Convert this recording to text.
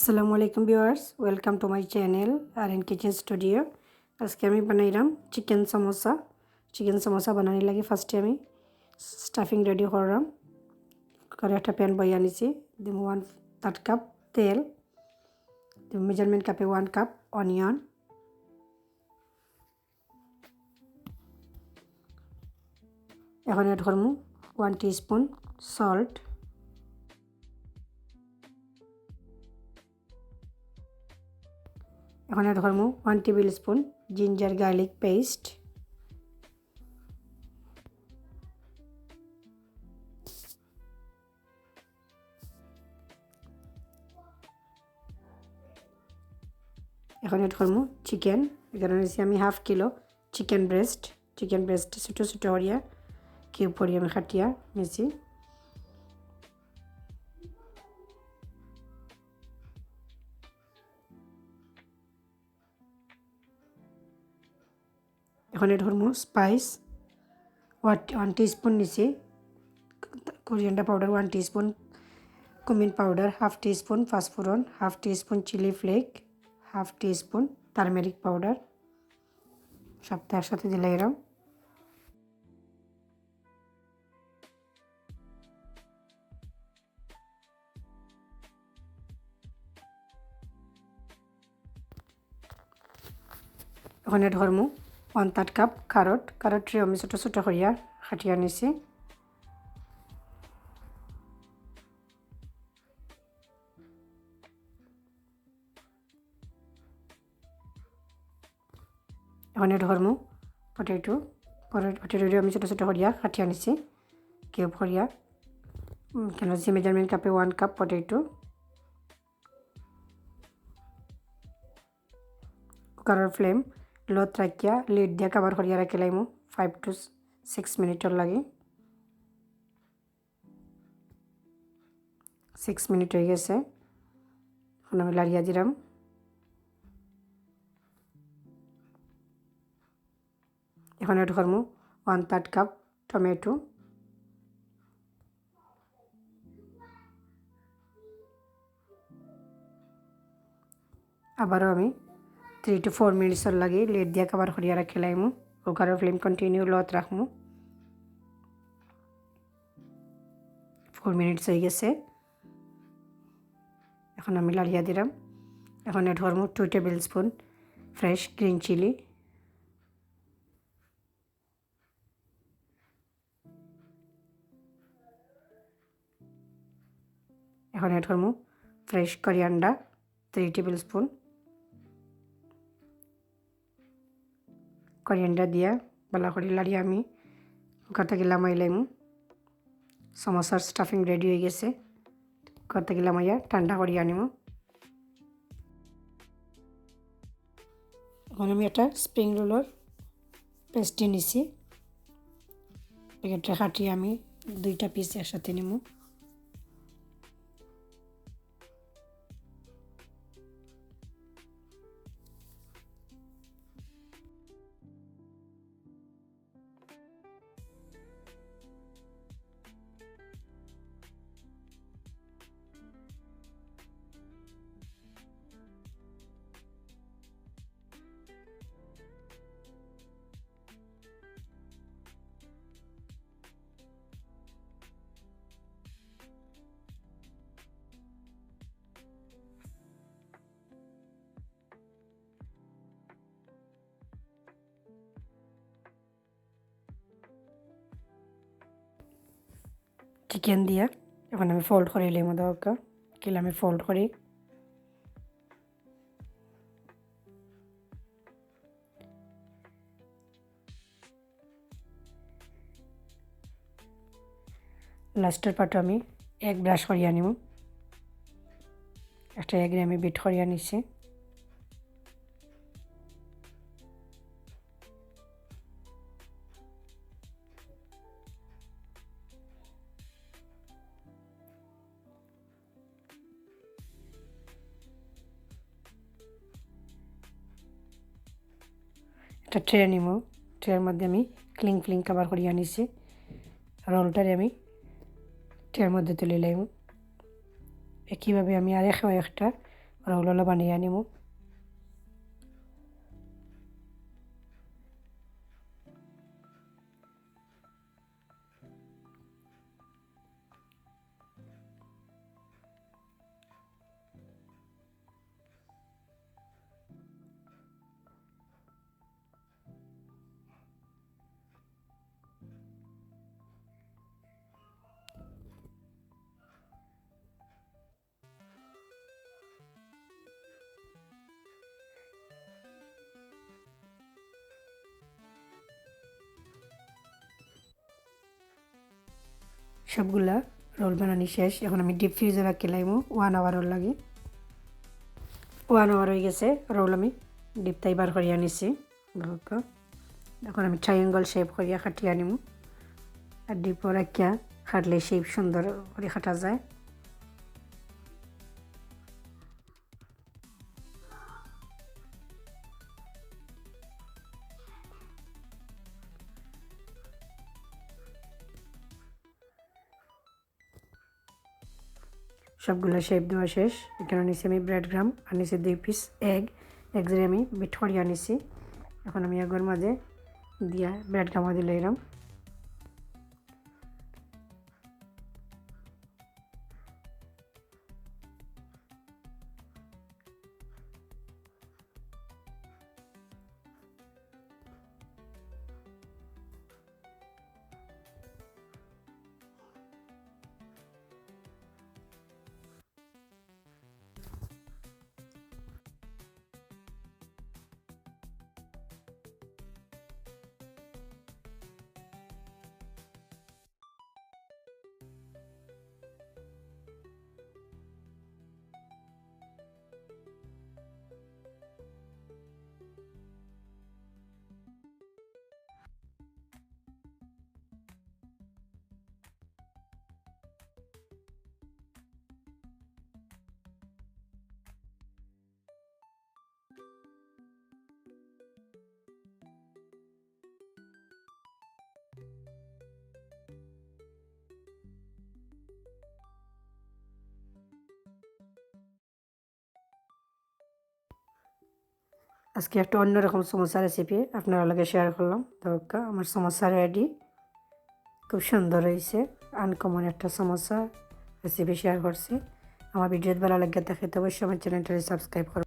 আসসালামু আলাইকুম viewers, welcome to my channel R N kitchen studio. আজকে আমি বানাইলাম চিকেন সমোসা বানানোর লাগে ফার্স্টে আমি স্টাফিং রেডি করলাম। করে একটা প্যান বইয়ে আনিছি, দিব 1/3 কাপ তেল, দিব মেজারমেন্ট কাপে 1 কাপ অনিয়ন, এখন এড করবো 1 টিস্পুন সল্ট, এখন এড করবো 1 tablespoon ginger garlic paste, এখন এড করবো চিকেন। এখানে নিয়েছি আমি 1/2 কিলো চিকেন ব্রেস্ট ছোটো ছোটো হরিয়া কিউব করিয়া আমি খাটিয়া নিয়েছি। এখন এড করবো স্পাইস 1 টিস্পুন নিয়েছি coriander powder, 1 teaspoon cumin powder, 1/2 teaspoon পাঁচফোড়ন, 1/2 teaspoon chili flake, 1/2 teaspoon turmeric powder, সবটা একসাথে দিলে এরম। এখন এড করবো 1/3 কাপ কারোটটি আমি ছোটো ছোটো করিয়া খাটিয়া নিছি। এখন এড করবো পটেটো আমি ছোটো ছোটো করিয়া খাটিয়া নিছি কিউব করিয়া। কেন মেজারমেন্ট কাপে 1 কাপ পটেটো। কুকারের ফ্লেম লোত রাখিয়া লিড দিয়ে কভার করিয়া রাখি লাইমু 5 to 6 মিনিটের লাগে। 6 মিনিট হয়ে গেছে, এখন আমি লাড়িয়া দিলাম। এখন এড করবো 1/3 কাপ টমেটো, আবারও আমি 3 to 4 মিনিটসের লাগে লিড দিয়ে কভার করিয়া রাখি লাইমু। কুকারের ফ্লেম কন্টিনিউ লোত রাখমু। 4 মিনিটস হয়ে গেছে, এখন আমি লাড়িয়া দিলাম। এখন এড করবো 2 tablespoon fresh green chilli, এখন এড করবো fresh coriander 3 tablespoon. Coriander দিয়া বালা করে লাড়িয়ে আমি কুকার থেকে লামাই লাইমু। সমোসার স্টাফিং রেডি হয়ে গেছে, কুকার থেকে লামাইয়া ঠান্ডা করিয়া আনিমু। এখন আমি একটা স্প্রিং রোলের পেস্ট্রি নিছি, প্যাকেটটা কাটিয়ে আমি 2টা পিস একসাথে নিমু। চিকেন দিয়া এখন আমি ফোল্ড করে এলাম দরকার কিলে আমি ফোল্ড করি। লাস্টের পার্টে আমি এগ ব্রাশ করিয়া নিব। একটা এগ আমি বিট করিয়া নিছি। একটা ট্রে নিব, ট্রের মধ্যে আমি ক্লিং কভার করিয়া নিছি। রোলটারে আমি ট্রের মধ্যে তুলে লাইব। একইভাবে আমি আর একটা রোলগুলো বানিয়ে নিব। সবগুলা রোল বানানি শেষ। এখন আমি ডিপ ফ্রিজে রাখি লাইমু 1 আওয়ারের লাগে। 1 আওয়ার হয়ে গেছে, রোল আমি ডিপ তাই বার করিয়া নিছি। এখন আমি ট্রায়াঙ্গল শেপ করিয়া কাটিয়া নিমু। আর ডিপও রাখিয়া কাটলে শেপ সুন্দর করে কাটা যায়। সবগুলো শেপ দেওয়া শেষ। এখানে নিছি আমি ব্রেড গ্রাম আর নিছি 2 পিস এগ আমি বিট করিয়া নিছি। এখন আমি এগের মাঝে দিয়া ব্রেড গ্রামও দিলে এরম। আজকে একটা অন্যরকম সমোসা রেসিপি আপনারা লগে শেয়ার করলাম। তো আমার সমোসা রেডি, খুব সুন্দর হয়েছে। আনকমন একটা সমোসা রেসিপি শেয়ার করছি। আমার ভিডিও ভালো লাগে দেখে তো অবশ্যই আমার চ্যানেলটা সাবস্ক্রাইব করবেন।